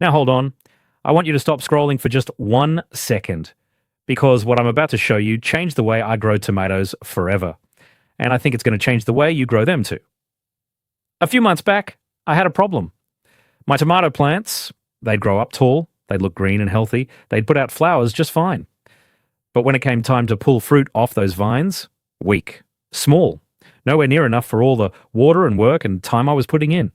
Now hold on. I want you to stop scrolling for just 1 second because what I'm about to show you changed the way I grow tomatoes forever. And I think it's going to change the way you grow them too. A few months back, I had a problem. My tomato plants, they'd grow up tall, they'd look green and healthy, they'd put out flowers just fine. But when it came time to pull fruit off those vines, weak, small, nowhere near enough for all the water and work and time I was putting in.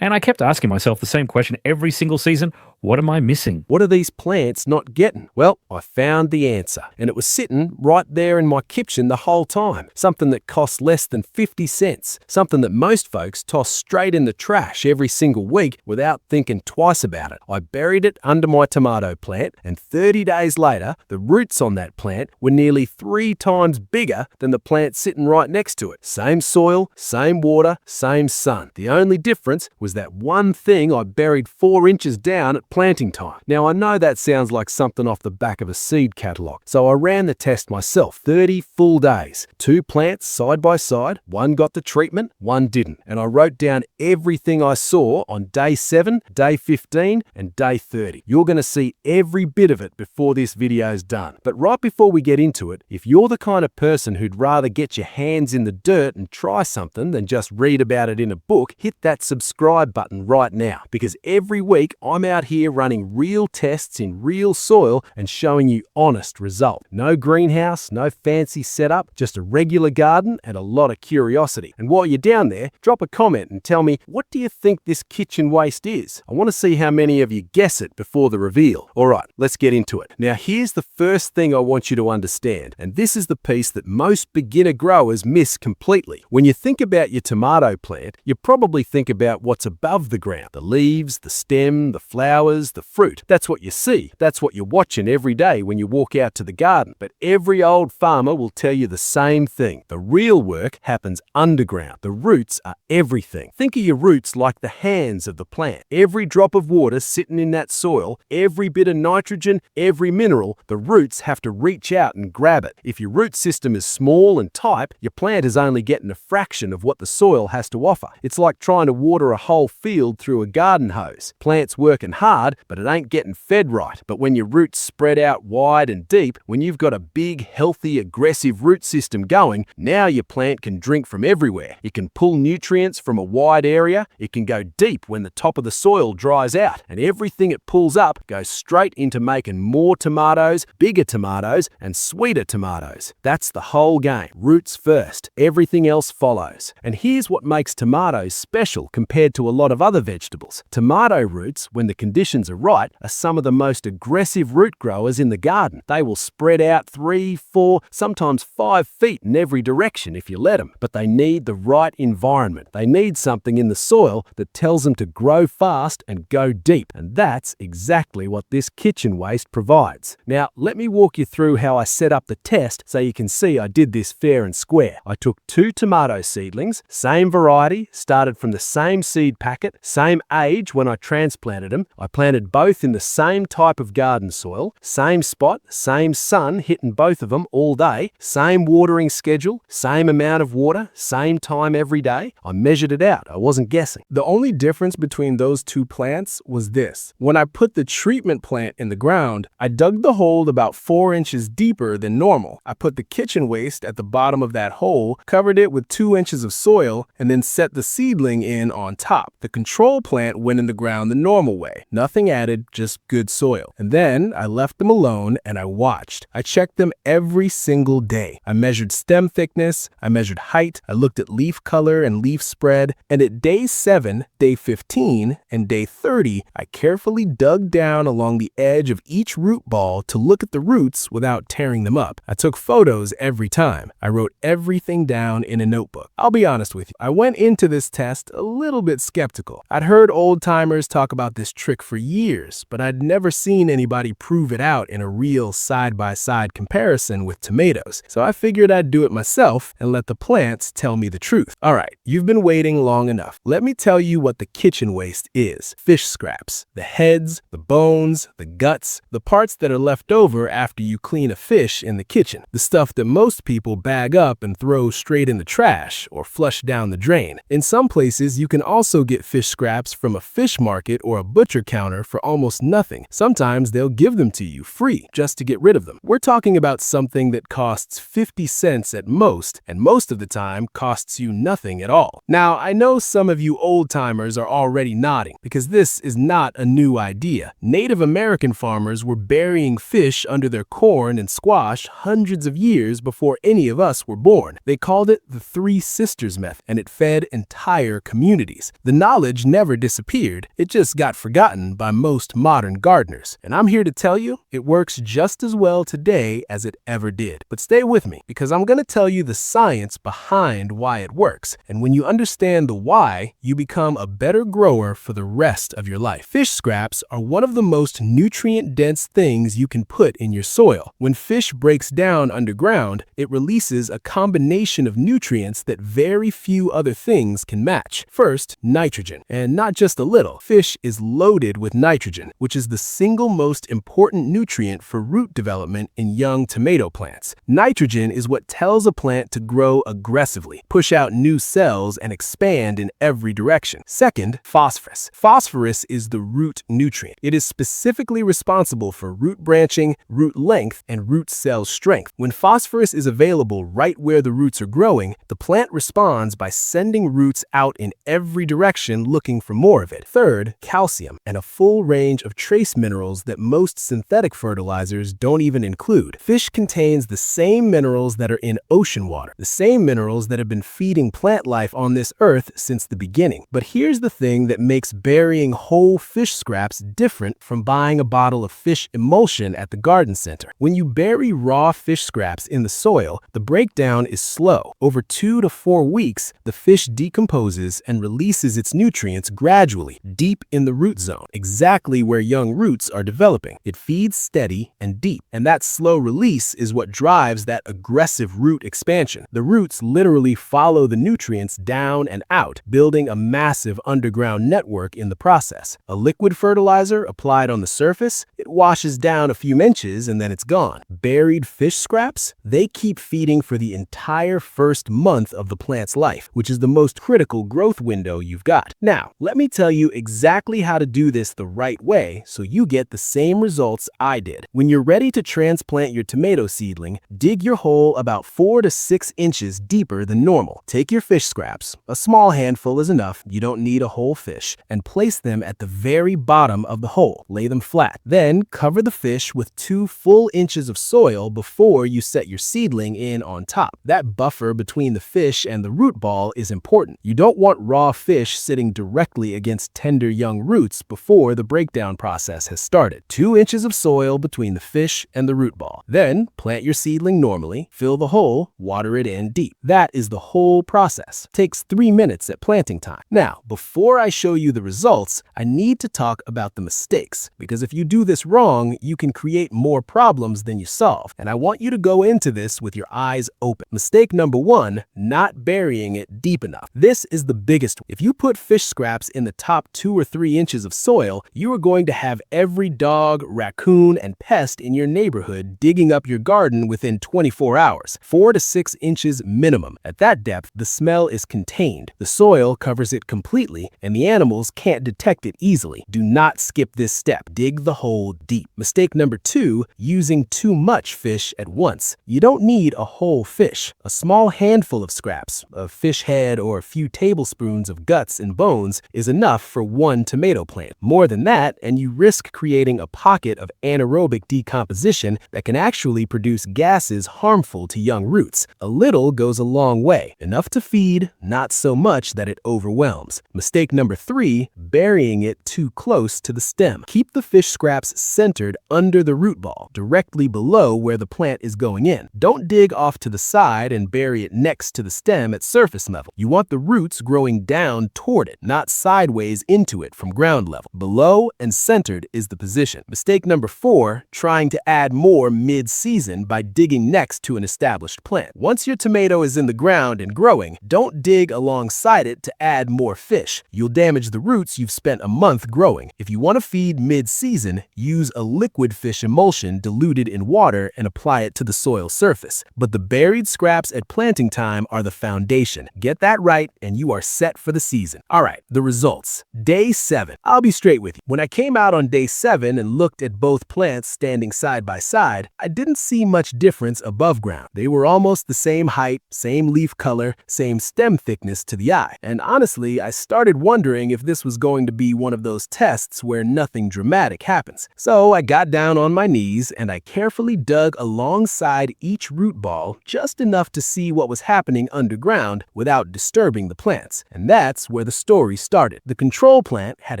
And I kept asking myself the same question every single season: what am I missing? What are these plants not getting? Well, I found the answer, and it was sitting right there in my kitchen the whole time. Something that costs less than 50 cents. Something that most folks toss straight in the trash every single week without thinking twice about it. I buried it under my tomato plant, and 30 days later, the roots on that plant were nearly 3 times bigger than the plant sitting right next to it. Same soil, same water, same sun. The only difference was that one thing I buried 4 inches down at planting time. Now, I know that sounds like something off the back of a seed catalog, so I ran the test myself. 30 full days, 2 plants side by side, one got the treatment, one didn't, and I wrote down everything I saw on day 7, day 15, and day 30. You're going to see every bit of it before this video's done. But right before we get into it, if you're the kind of person who'd rather get your hands in the dirt and try something than just read about it in a book, hit that subscribe button right now, because every week I'm out here running real tests in real soil and showing you honest result. No greenhouse, no fancy setup, just a regular garden and a lot of curiosity. And while you're down there, drop a comment and tell me, what do you think this kitchen waste is? I want to see how many of you guess it before the reveal. Alright, let's get into it. Now here's the first thing I want you to understand, and this is the piece that most beginner growers miss completely. When you think about your tomato plant, you probably think about what's above the ground. The leaves, the stem, the flowers, the fruit. That's what you see. That's what you're watching every day when you walk out to the garden. But every old farmer will tell you the same thing. The real work happens underground. The roots are everything. Think of your roots like the hands of the plant. Every drop of water sitting in that soil, every bit of nitrogen, every mineral, the roots have to reach out and grab it. If your root system is small and tight, your plant is only getting a fraction of what the soil has to offer. It's like trying to water a whole field through a garden hose. Plant's working hard, but it ain't getting fed right. But when your roots spread out wide and deep, when you've got a big, healthy, aggressive root system going, now your plant can drink from everywhere. It can pull nutrients from a wide area. It can go deep when the top of the soil dries out. And everything it pulls up goes straight into making more tomatoes, bigger tomatoes, and sweeter tomatoes. That's the whole game. Roots first. Everything else follows. And here's what makes tomatoes special compared to a lot of other vegetables. Tomato roots, when the conditions are right, are some of the most aggressive root growers in the garden. They will spread out 3, 4, sometimes 5 feet in every direction if you let them. But they need the right environment. They need something in the soil that tells them to grow fast and go deep. And that's exactly what this kitchen waste provides. Now, let me walk you through how I set up the test so you can see I did this fair and square. I took 2 tomato seedlings, same variety, started from the same seed packet, same age when I transplanted them. I planted both in the same type of garden soil, same spot, same sun hitting both of them all day, same watering schedule, same amount of water, same time every day. I measured it out. I wasn't guessing. The only difference between those 2 plants was this. When I put the treatment plant in the ground, I dug the hole about 4 inches deeper than normal. I put the kitchen waste at the bottom of that hole, covered it with 2 inches of soil, and then set the seedling in on top. The control plant went in the ground the normal way. Nothing added, just good soil. And then I left them alone and I watched. I checked them every single day. I measured stem thickness, I measured height, I looked at leaf color and leaf spread, and at day 7, day 15, and day 30, I carefully dug down along the edge of each root ball to look at the roots without tearing them up. I took photos every time. I wrote everything down in a notebook. I'll be honest with you, I went into this test a little bit skeptical. I'd heard old-timers talk about this trick for years, but I'd never seen anybody prove it out in a real side-by-side comparison with tomatoes. So I figured I'd do it myself and let the plants tell me the truth. Alright, you've been waiting long enough. Let me tell you what the kitchen waste is. Fish scraps. The heads, the bones, the guts, the parts that are left over after you clean a fish in the kitchen. The stuff that most people bag up and throw straight in the trash or flush down the drain. In some places, you can also get fish scraps from a fish market or a butcher counter counter for almost nothing. Sometimes they'll give them to you free just to get rid of them. We're talking about something that costs 50 cents at most, and most of the time costs you nothing at all. Now, I know some of you old-timers are already nodding, because this is not a new idea. Native American farmers were burying fish under their corn and squash hundreds of years before any of us were born. They called it the Three Sisters method, and it fed entire communities. The knowledge never disappeared, it just got forgotten by most modern gardeners. And I'm here to tell you, it works just as well today as it ever did. But stay with me, because I'm going to tell you the science behind why it works. And when you understand the why, you become a better grower for the rest of your life. Fish scraps are one of the most nutrient-dense things you can put in your soil. When fish breaks down underground, it releases a combination of nutrients that very few other things can match. First, nitrogen. And not just a little. Fish is loaded with nitrogen, which is the single most important nutrient for root development in young tomato plants. Nitrogen is what tells a plant to grow aggressively, push out new cells, and expand in every direction. Second, phosphorus. Phosphorus is the root nutrient. It is specifically responsible for root branching, root length, and root cell strength. When phosphorus is available right where the roots are growing, the plant responds by sending roots out in every direction looking for more of it. Third, calcium, and a full range of trace minerals that most synthetic fertilizers don't even include. Fish contains the same minerals that are in ocean water, the same minerals that have been feeding plant life on this earth since the beginning. But here's the thing that makes burying whole fish scraps different from buying a bottle of fish emulsion at the garden center. When you bury raw fish scraps in the soil, the breakdown is slow. Over 2 to 4 weeks, the fish decomposes and releases its nutrients gradually, deep in the root zone, exactly where young roots are developing. It feeds steady and deep, and that slow release is what drives that aggressive root expansion. The roots literally follow the nutrients down and out, building a massive underground network in the process. A liquid fertilizer applied on the surface, it washes down a few inches and then it's gone. Buried fish scraps, they keep feeding for the entire first month of the plant's life, which is the most critical growth window you've got. Now, let me tell you exactly how to do this the right way so you get the same results I did. When you're ready to transplant your tomato seedling, dig your hole about 4 to 6 inches deeper than normal. Take your fish scraps, a small handful is enough, you don't need a whole fish, and place them at the very bottom of the hole. Lay them flat. Then cover the fish with 2 full inches of soil before you set your seedling in on top. That buffer between the fish and the root ball is important. You don't want raw fish sitting directly against tender young roots before the breakdown process has started. 2 inches of soil between the fish and the root ball. Then plant your seedling normally, fill the hole, water it in deep. That is the whole process. Takes 3 minutes at planting time. Now, before I show you the results, I need to talk about the mistakes, because if you do this wrong, you can create more problems than you solve. And I want you to go into this with your eyes open. Mistake number 1, not burying it deep enough. This is the biggest one. If you put fish scraps in the top 2 or 3 inches of soil, you are going to have every dog, raccoon, and pest in your neighborhood digging up your garden within 24 hours. 4 to 6 inches minimum. At that depth, the smell is contained. The soil covers it completely, and the animals can't detect it easily. Do not skip this step. Dig the hole deep. Mistake number 2, using too much fish at once. You don't need a whole fish. A small handful of scraps, a fish head or a few tablespoons of guts and bones is enough for one tomato plant. More than that, and you risk creating a pocket of anaerobic decomposition that can actually produce gases harmful to young roots. A little goes a long way. Enough to feed, not so much that it overwhelms. Mistake number 3, burying it too close to the stem. Keep the fish scraps centered under the root ball, directly below where the plant is going in. Don't dig off to the side and bury it next to the stem at surface level. You want the roots growing down toward it, not sideways into it from ground level. Below and centered is the position. Mistake number 4, trying to add more mid-season by digging next to an established plant. Once your tomato is in the ground and growing, don't dig alongside it to add more fish. You'll damage the roots you've spent a month growing. If you want to feed mid-season, use a liquid fish emulsion diluted in water and apply it to the soil surface. But the buried scraps at planting time are the foundation. Get that right and you are set for the season. All right, the results. Day 7. I'll be straight straight with you. When I came out on day 7 and looked at both plants standing side by side, I didn't see much difference above ground. They were almost the same height, same leaf color, same stem thickness to the eye. And honestly, I started wondering if this was going to be one of those tests where nothing dramatic happens. So I got down on my knees and I carefully dug alongside each root ball just enough to see what was happening underground without disturbing the plants. And that's where the story started. The control plant had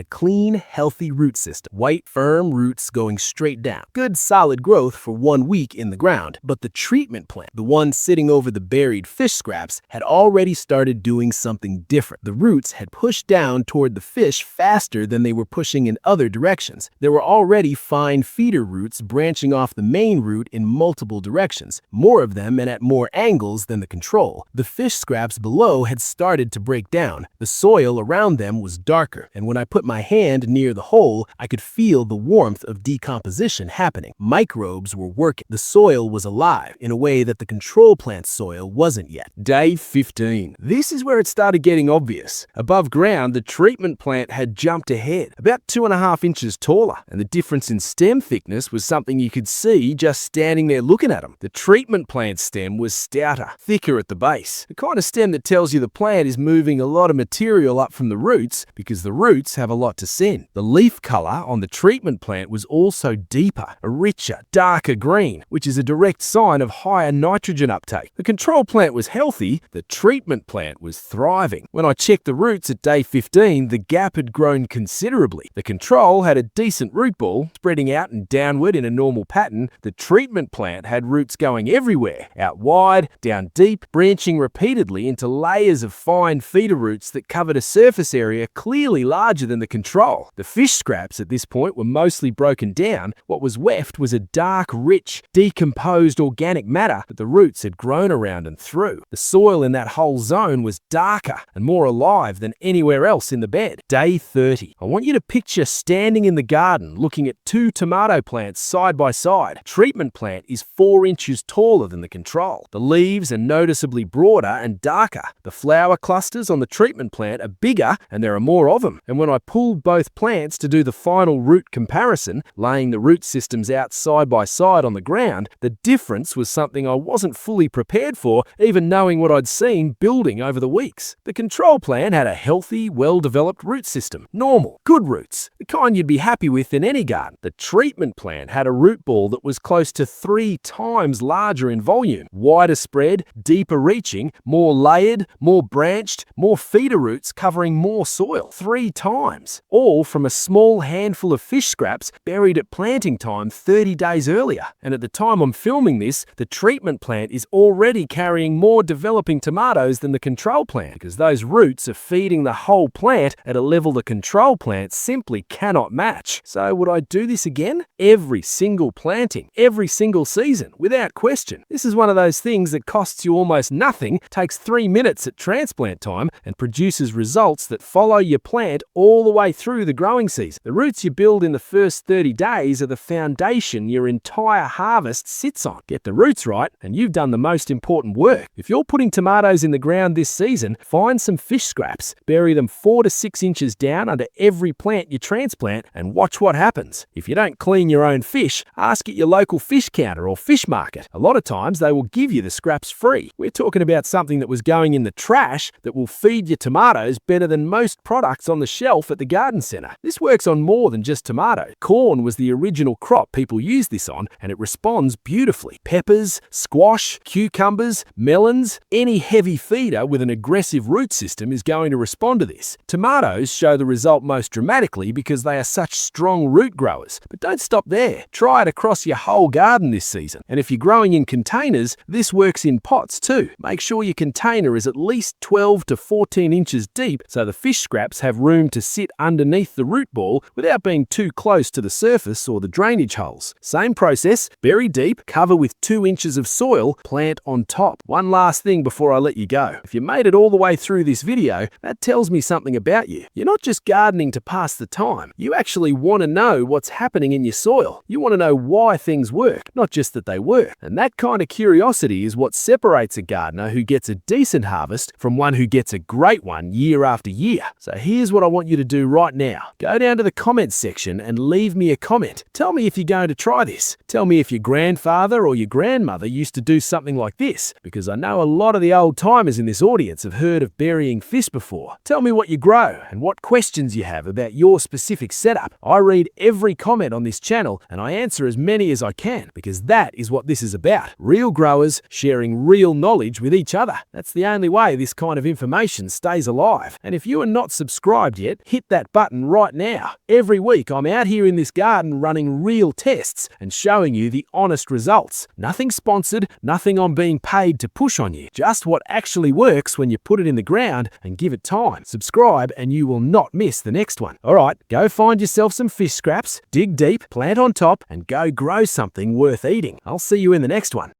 a clean, healthy root system. White, firm roots going straight down. Good, solid growth for 1 week in the ground. But the treatment plant, the one sitting over the buried fish scraps, had already started doing something different. The roots had pushed down toward the fish faster than they were pushing in other directions. There were already fine feeder roots branching off the main root in multiple directions, more of them and at more angles than the control. The fish scraps below had started to break down. The soil around them was darker, and when I put my hand near the hole, I could feel the warmth of decomposition happening. Microbes were working. The soil was alive in a way that the control plant soil wasn't yet. Day 15. This is where it started getting obvious. Above ground, the treatment plant had jumped ahead, about 2.5 inches taller, and the difference in stem thickness was something you could see just standing there looking at them. The treatment plant stem was stouter, thicker at the base, the kind of stem that tells you the plant is moving a lot of material up from the roots because the roots have a lot to send. The leaf color on the treatment plant was also deeper, a richer, darker green, which is a direct sign of higher nitrogen uptake. The control plant was healthy, the treatment plant was thriving. When I checked the roots at day 15, the gap had grown considerably. The control had a decent root ball, spreading out and downward in a normal pattern. The treatment plant had roots going everywhere, out wide, down deep, branching repeatedly into layers of fine feeder roots that covered a surface area clearly larger than the control. The fish scraps at this point were mostly broken down. What was left was a dark, rich, decomposed organic matter that the roots had grown around and through. The soil in that whole zone was darker and more alive than anywhere else in the bed. Day 30. I want you to picture standing in the garden looking at 2 tomato plants side by side. Treatment plant is 4 inches taller than the control. The leaves are noticeably broader and darker. The flower clusters on the treatment plant are bigger and there are more of them. And when I pulled both plants to do the final root comparison, laying the root systems out side by side on the ground, the difference was something I wasn't fully prepared for, even knowing what I'd seen building over the weeks. The control plant had a healthy, well-developed root system. Normal, good roots, the kind you'd be happy with in any garden. The treatment plant had a root ball that was close to 3 times larger in volume, wider spread, deeper reaching, more layered, more branched, more feeder roots covering more soil. 3 times. All from a small handful of fish scraps buried at planting time 30 days earlier. And at the time I'm filming this, the treatment plant is already carrying more developing tomatoes than the control plant because those roots are feeding the whole plant at a level the control plant simply cannot match. So would I do this again? Every single planting, every single season, without question. This is one of those things that costs you almost nothing, takes 3 minutes at transplant time, and produces results that follow your plant all the way through the growing season. The roots you build in the first 30 days are the foundation your entire harvest sits on. Get the roots right, and you've done the most important work. If you're putting tomatoes in the ground this season, find some fish scraps, bury them 4 to 6 inches down under every plant you transplant, and watch what happens. If you don't clean your own fish, ask at your local fish counter or fish market. A lot of times they will give you the scraps free. We're talking about something that was going in the trash that will feed your tomatoes better than most products on the shelf at the garden center. This works on more than just tomato. Corn was the original crop people used this on, and it responds beautifully. Peppers, squash, cucumbers, melons, any heavy feeder with an aggressive root system is going to respond to this. Tomatoes show the result most dramatically because they are such strong root growers. But don't stop there. Try it across your whole garden this season. And if you're growing in containers, this works in pots too. Make sure your container is at least 12 to 14 inches deep so the fish scraps have room to sit underneath the root ball without being too close to the surface or the drainage holes. Same process, bury deep, cover with 2 inches of soil, plant on top. One last thing before I let you go. If you made it all the way through this video, that tells me something about you. You're not just gardening to pass the time. You actually want to know what's happening in your soil. You want to know why things work, not just that they work. And that kind of curiosity is what separates a gardener who gets a decent harvest from one who gets a great one year after year. So here's what I want you to do right now. now. Go down to the comments section and leave me a comment. Tell me if you're going to try this. Tell me if your grandfather or your grandmother used to do something like this, because I know a lot of the old timers in this audience have heard of burying fish before. Tell me what you grow and what questions you have about your specific setup. I read every comment on this channel and I answer as many as I can, because that is what this is about. Real growers sharing real knowledge with each other. That's the only way this kind of information stays alive. And if you are not subscribed yet, hit that button right now. Every week I'm out here in this garden running real tests and showing you the honest results. Nothing sponsored, nothing I'm being paid to push on you. Just what actually works when you put it in the ground and give it time. Subscribe and you will not miss the next one. Alright, go find yourself some fish scraps, dig deep, plant on top, and go grow something worth eating. I'll see you in the next one.